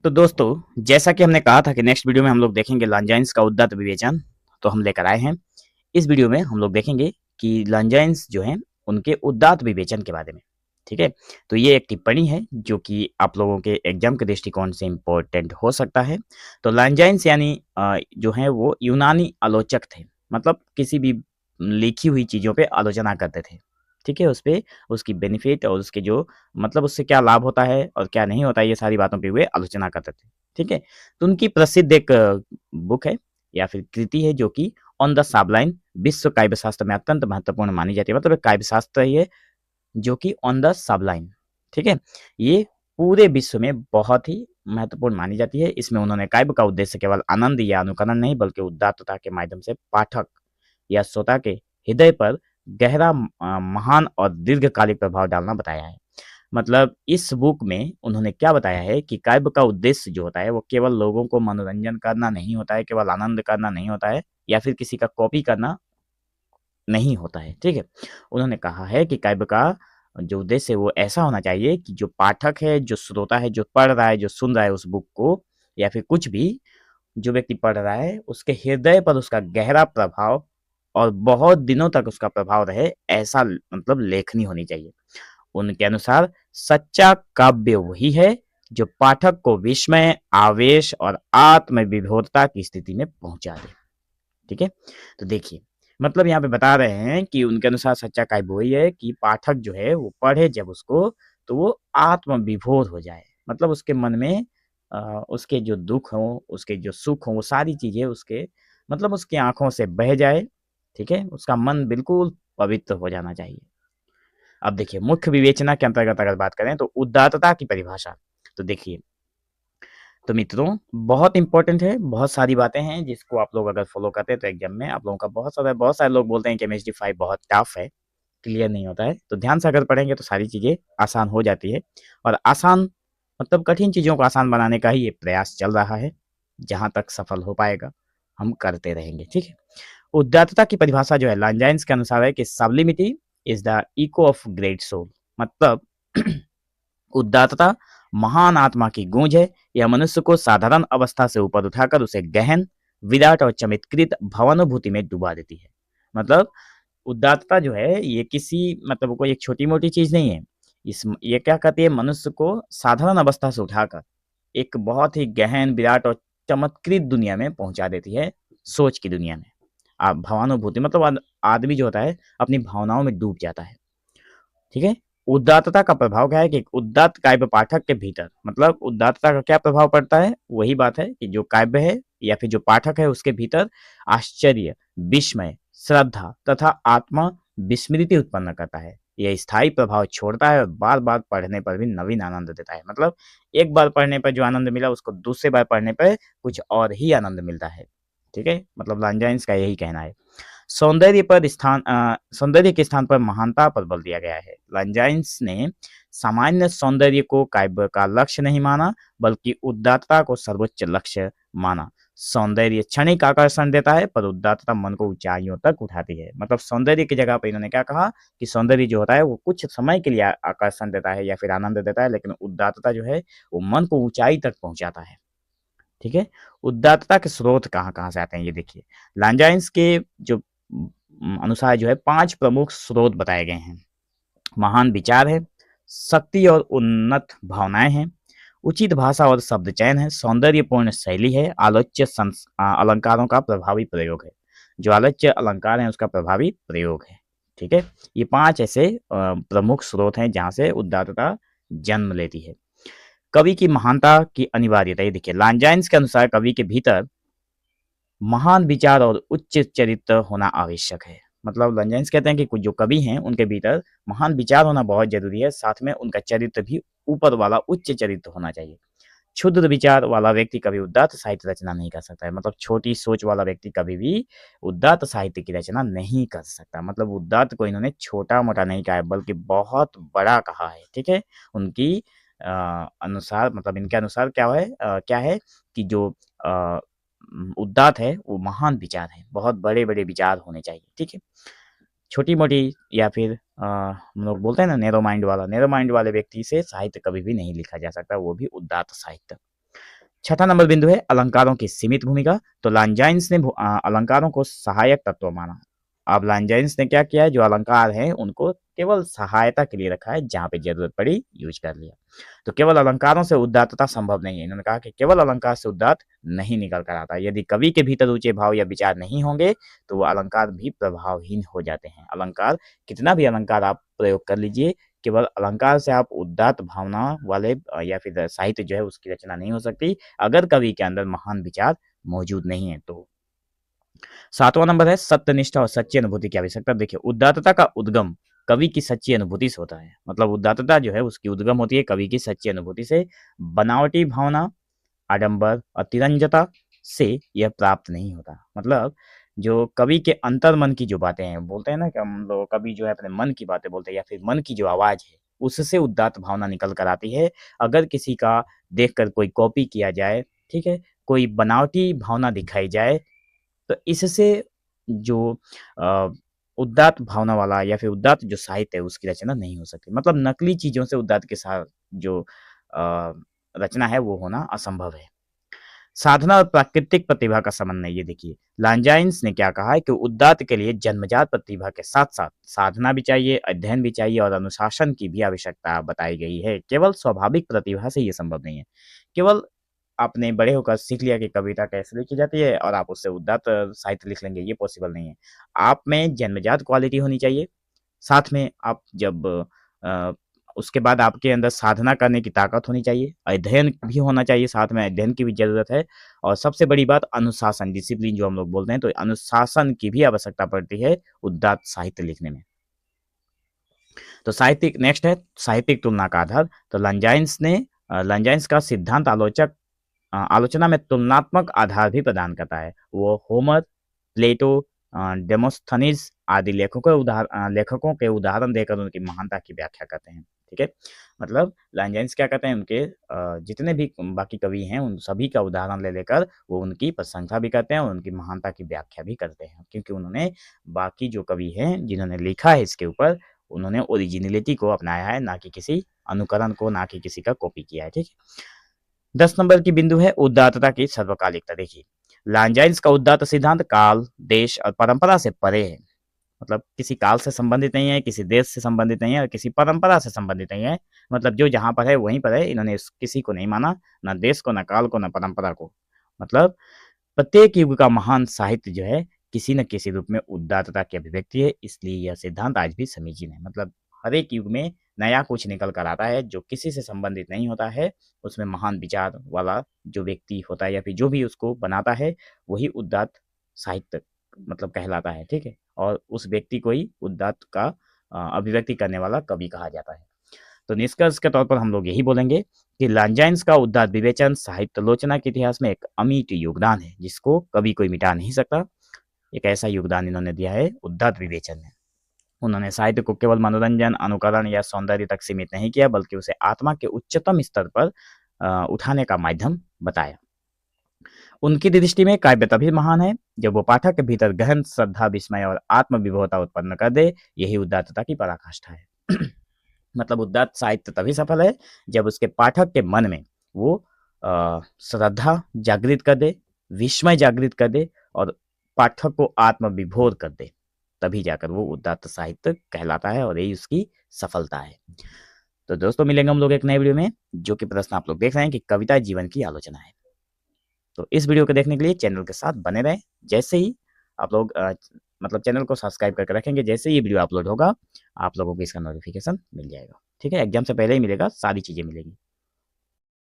तो दोस्तों, जैसा कि हमने कहा था कि नेक्स्ट वीडियो में हम लोग देखेंगे लांजाइन्स का उदात्त विवेचन, तो हम लेकर आए हैं। इस वीडियो में हम लोग देखेंगे कि लांजाइन्स जो हैं, उनके उदात्त विवेचन के बारे में, ठीक है? तो ये एक टिप्पणी है जो कि आप लोगों के एग्ज़ाम के दृष्टिकोण से इम्पोर्टेंट हो सकता है। तो लांजाइन्स यानी जो हैं वो यूनानी आलोचक थे, मतलब किसी भी लिखी हुई चीज़ों पे आलोचना करते थे, ठीक है? उसपे उसकी बेनिफिट और उसके जो मतलब उससे क्या लाभ होता है और क्या नहीं होता है, ये सारी बातों पे वे आलोचना करते थे, ठीक है? तो उनकी प्रसिद्ध एक बुक है या फिर कृति है जो कि ऑन द साबलाइन विश्व काव्य शास्त्र में अत्यंत महत्वपूर्ण मानी जाती है। मतलब एक काव्य शास्त्र है ये जो कि ऑन द साबलाइन, ठीक है? ये पूरे विश्व में बहुत ही महत्वपूर्ण मानी जाती है। इसमें उन्होंने काव्य का उद्देश्य केवल आनंद या अनुकरण नहीं बल्कि उदात्तता के माध्यम से पाठक या श्रोता के हृदय पर गहरा महान और दीर्घकालिक प्रभाव डालना बताया है। मतलब इस बुक में उन्होंने क्या बताया है कि काव्य का उद्देश्य जो होता है वो केवल लोगों को मनोरंजन करना नहीं होता है, केवल आनंद करना नहीं होता है या फिर किसी का कॉपी करना नहीं होता है, ठीक है? उन्होंने कहा है कि काव्य का जो उद्देश्य है वो ऐसा होना चाहिए कि जो पाठक है, जो श्रोता है, जो पढ़ रहा है, जो सुन रहा है उस बुक को या फिर कुछ भी, जो व्यक्ति पढ़ रहा है, उसके हृदय पर उसका गहरा प्रभाव और बहुत दिनों तक उसका प्रभाव रहे, ऐसा मतलब लेखनी होनी चाहिए। उनके अनुसार सच्चा काव्य वही है जो पाठक को विस्मय, आवेश और आत्मविभोरता की स्थिति में पहुंचा दे, ठीक है? तो देखिए, मतलब यहाँ पे बता रहे हैं कि उनके अनुसार सच्चा काव्य वही है कि पाठक जो है वो पढ़े जब उसको तो वो आत्मविभोर हो जाए, मतलब उसके मन में उसके जो दुख हो, उसके जो सुख हो, वो सारी चीजें उसके मतलब उसकी आंखों से बह जाए, ठीक है? उसका मन बिल्कुल पवित्र हो जाना चाहिए। अब देखिए, मुख्य विवेचना के अंतर्गत अगर बात करें तो उदात्तता की परिभाषा, तो देखिए, तो मित्रों बहुत इंपॉर्टेंट है, बहुत सारी बातें हैं जिसको आप लोग अगर फॉलो करते हैं तो एग्जाम में आप लोगों का बहुत सारे लोग बोलते हैं कि केमिस्ट्री 5 बहुत टफ है, क्लियर नहीं होता है, तो ध्यान से अगर पढ़ेंगे तो सारी चीजें आसान हो जाती है। और आसान मतलब कठिन चीजों को आसान बनाने का ही ये प्रयास चल रहा है, जहां तक सफल हो पाएगा हम करते रहेंगे, ठीक है? उदात्तता की परिभाषा जो है लांजाइन्स के अनुसार है कि sublimity is the echo of great soul, मतलब उदात्तता महान आत्मा की गूंज है। यह मनुष्य को साधारण अवस्था से ऊपर उठाकर उसे गहन, विराट और चमत्कृत भवानुभूति में डुबा देती है। मतलब उदात्तता जो है ये किसी मतलब कोई एक छोटी मोटी चीज नहीं है। इस ये क्या कहती है, मनुष्य को साधारण अवस्था से उठाकर एक बहुत ही गहन, विराट और चमत्कृत दुनिया में पहुंचा देती है, सोच की दुनिया में। आप भवानुभूति मतलब आदमी जो होता है अपनी भावनाओं में डूब जाता है, ठीक है? उदात्तता का प्रभाव क्या है कि उदात्त काव्य पाठक के भीतर, मतलब उदात्तता का क्या प्रभाव पड़ता है, वही बात है कि जो काव्य है या फिर जो पाठक है उसके भीतर आश्चर्य, विस्मय, श्रद्धा तथा आत्मा विस्मृति उत्पन्न करता है। यह स्थायी प्रभाव छोड़ता है और बार बार पढ़ने पर भी नवीन आनंद देता है। मतलब एक बार पढ़ने पर जो आनंद मिला उसको दूसरे बार पढ़ने पर कुछ और ही आनंद मिलता है, ठीक है? मतलब लांजाइन्स का यही कहना है। सौंदर्य के स्थान पर महानता पर बल दिया गया है। लंजाइन्स ने सामान्य सौंदर्य को काव्य का लक्ष्य नहीं माना बल्कि उदात्तता को सर्वोच्च लक्ष्य माना। सौंदर्य क्षणिक आकर्षण देता है पर उदात्तता मन को ऊंचाइयों तक उठाती है। मतलब सौंदर्य की जगह पर इन्होंने क्या कहा कि सौंदर्य जो होता है वो कुछ समय के लिए आकर्षण देता है या फिर आनंद देता है, लेकिन उदात्तता जो है वो मन को ऊंचाई तक पहुंचाता है, ठीक है? उदात्तता के स्रोत कहाँ-कहाँ से आते हैं ये देखिए। लांजाइन्स के जो अनुसार जो है 5 प्रमुख स्रोत बताए गए हैं। महान विचार है, शक्ति और उन्नत भावनाएँ हैं, उचित भाषा और शब्द चयन है, सौंदर्यपूर्ण शैली है, अलंकारों का प्रभावी प्रयोग है। जो आलोच्य अलंकार हैं उसका प्रभावी प्रयोग है, ठीक है? ये 5 ऐसे प्रमुख स्रोत हैं जहाँ से उदात्तता जन्म लेती है। कवि की महानता की अनिवार्यता, ये देखिए लांजाइन्स के अनुसार कवि के भीतर महान विचार और उच्च चरित्र होना आवश्यक है। मतलब लांजाइन्स कहते हैं कि कुछ जो कवि हैं उनके भीतर महान विचार होना बहुत जरूरी है, साथ में उनका चरित्र भी ऊपर वाला उच्च चरित्र होना चाहिए। क्षुद्र विचार वाला व्यक्ति कभी उदात्त साहित्य रचना नहीं कर सकता है। मतलब छोटी सोच वाला व्यक्ति कभी भी उदात्त साहित्य की रचना नहीं कर सकता। मतलब उदात्त को इन्होंने छोटा मोटा नहीं कहा है बल्कि बहुत बड़ा कहा है, ठीक है? उनकी अनुसार मतलब इनके अनुसार क्या है कि जो उदात्त है वो महान विचार है, बहुत बड़े बड़े विचार होने चाहिए, ठीक है? छोटी मोटी या फिर हम लोग बोलते हैं ना नैरो माइंड वाले व्यक्ति से साहित्य कभी भी नहीं लिखा जा सकता, वो भी उदात्त साहित्य। छठा नंबर बिंदु है अलंकारों की सीमित भूमिका। तो लांजाइंस ने अलंकारों को सहायक तत्व माना। अब लांजाइंस ने क्या किया है, जो अलंकार है उनको केवल सहायता के लिए रखा है, जहां पे जरूरत पड़ी यूज कर लिया। तो केवल अलंकारों से उदात्तता संभव नहीं है। इन्होंने कहा कि केवल अलंकार से उदात्त नहीं निकल कर आता। यदि कवि के भीतर ऊंचे भाव या विचार नहीं होंगे तो वो अलंकार भी प्रभावहीन हो जाते हैं। अलंकार, कितना भी अलंकार आप प्रयोग कर लीजिए, केवल अलंकार से आप उदात्त भावना वाले या फिर साहित्य जो है उसकी रचना नहीं हो सकती, अगर कवि के अंदर महान विचार मौजूद नहीं है तो। सातवां नंबर है सत्यनिष्ठा और सच्ची अनुभूति की आवश्यकता। देखिए, उदात्तता का उद्गम कवि की सच्ची अनुभूति से होता है। मतलब उदात्तता जो है उसकी उद्गम होती है कवि की सच्ची अनुभूति से। बनावटी भावना, आडंबर और तिरंजता से यह प्राप्त नहीं होता। मतलब जो कवि के अंतर मन की जो बातें हैं, बोलते हैं ना कि हम लोग कवि जो है अपने मन की बातें बोलते हैं, या फिर मन की जो आवाज है उससे उदात्त भावना निकल कर आती है। अगर किसी का देखकर कोई कॉपी किया जाए, ठीक है, कोई बनावटी भावना दिखाई जाए, तो इससे जो अ, उदात्त भावना वाला या फिर उदात्त जो साहित्य है उसकी रचना नहीं हो सकती। मतलब नकली चीजों से उदात्त के साथ जो रचना है वो होना असंभव है। साधना और प्राकृतिक प्रतिभा का समन्वय, ये देखिए लांजाइंस ने क्या कहा है कि उदात्त के लिए जन्मजात प्रतिभा के साथ साथ साधना भी चाहिए, अध्ययन भी चाहिए और अनुशासन की भी आवश्यकता बताई गई है। केवल स्वाभाविक प्रतिभा से ये संभव नहीं है। केवल आपने बड़े होकर सीख लिया कि कविता कैसे लिखी जाती है और आप उससे उदात्त साहित्य लिख लेंगे, ये पॉसिबल नहीं है। आप में जन्मजात क्वालिटी होनी चाहिए, साथ में आप जब अ, उसके बाद आपके अंदर साधना करने की ताकत होनी चाहिए, अध्ययन भी होना चाहिए, साथ में अध्ययन की भी ज़रूरत है और सबसे बड़ी बात अनुशासन, डिसिप्लिन जो हम लोग बोलते हैं, तो अनुशासन की भी आवश्यकता पड़ती है उदात्त साहित्य लिखने में। तो साहित्यिक नेक्स्ट है साहित्यिक तुलना का आधार। तो लंजाइंस का सिद्धांत आलोचना में तुलनात्मक आधार भी प्रदान करता है। वो होमर, प्लेटो, डेमोस्थनीज आदि लेखकों के उदाहरण देकर उनकी महानता की व्याख्या करते हैं। ठीक है, मतलब लांजाइंस क्या कहते हैं, उनके जितने भी बाकी कवि हैं उन सभी का उदाहरण ले लेकर वो उनकी प्रशंसा भी करते हैं और उनकी महानता की व्याख्या भी करते हैं, क्योंकि उन्होंने बाकी जो कवि हैं जिन्होंने लिखा है इसके ऊपर, उन्होंने ओरिजिनलिटी को अपनाया है, ना कि किसी अनुकरण को, ना कि किसी का कॉपी किया है। ठीक है, 10 नंबर की बिंदु है उदात्तता की सर्वकालिकता। देखिए, लांजाइंस का उदात्त सिद्धांत काल, देश और परंपरा से परे है। मतलब किसी काल से संबंधित नहीं है, किसी देश से संबंधित नहीं है और किसी परंपरा से संबंधित नहीं है। मतलब जो जहां पर है वहीं पर है। इन्होंने किसी को नहीं माना, ना देश को, ना काल को, ना परंपरा को। मतलब प्रत्येक युग का महान साहित्य जो है किसी न किसी रूप में उदात्तता की अभिव्यक्ति है, इसलिए यह सिद्धांत आज भी समीचीन है। मतलब हर एक युग में नया कुछ निकल कर आता है जो किसी से संबंधित नहीं होता है, उसमें महान विचार वाला जो व्यक्ति होता है या फिर जो भी उसको बनाता है वही उदात्त साहित्य मतलब कहलाता है। ठीक है, और उस व्यक्ति को ही उदात्त का अभिव्यक्ति करने वाला कवि कहा जाता है। तो निष्कर्ष के तौर पर हम लोग यही बोलेंगे कि लांजाइंस का उदात्त विवेचन साहित्यालोचना के इतिहास में एक अमिट योगदान है, जिसको कभी कोई मिटा नहीं सकता। एक ऐसा योगदान इन्होंने दिया है उदात्त विवेचन में। उन्होंने साहित्य को केवल मनोरंजन, अनुकरण या सौंदर्य तक सीमित नहीं किया, बल्कि उसे आत्मा के उच्चतम स्तर पर उठाने का माध्यम बताया। उनकी दृष्टि में काव्य तभी महान है जब वो पाठक के भीतर गहन श्रद्धा, विस्मय और आत्मविभोरता उत्पन्न कर दे। यही उदात्तता की पराकाष्ठा है। मतलब उदात्त साहित्य तभी सफल है जब उसके पाठक के मन में वो श्रद्धा जागृत कर दे, विस्मय जागृत कर दे और पाठक को आत्मविभोर कर दे, तभी जाकर वो उदात्त साहित्य कहलाता है और यही उसकी सफलता है। तो दोस्तों, मिलेंगे हम लोग एक नए वीडियो में, जो कि प्रश्न आप लोग देख रहे हैं कि कविता जीवन की आलोचना है। तो इस वीडियो को देखने के लिए चैनल के साथ बने रहें। जैसे ही आप लोग मतलब चैनल को सब्सक्राइब करके रखेंगे, जैसे ही ये वीडियो अपलोड होगा आप लोगों को इसका नोटिफिकेशन मिल जाएगा। ठीक है, एग्जाम से पहले ही मिलेगा, सारी चीज़ें मिलेगी।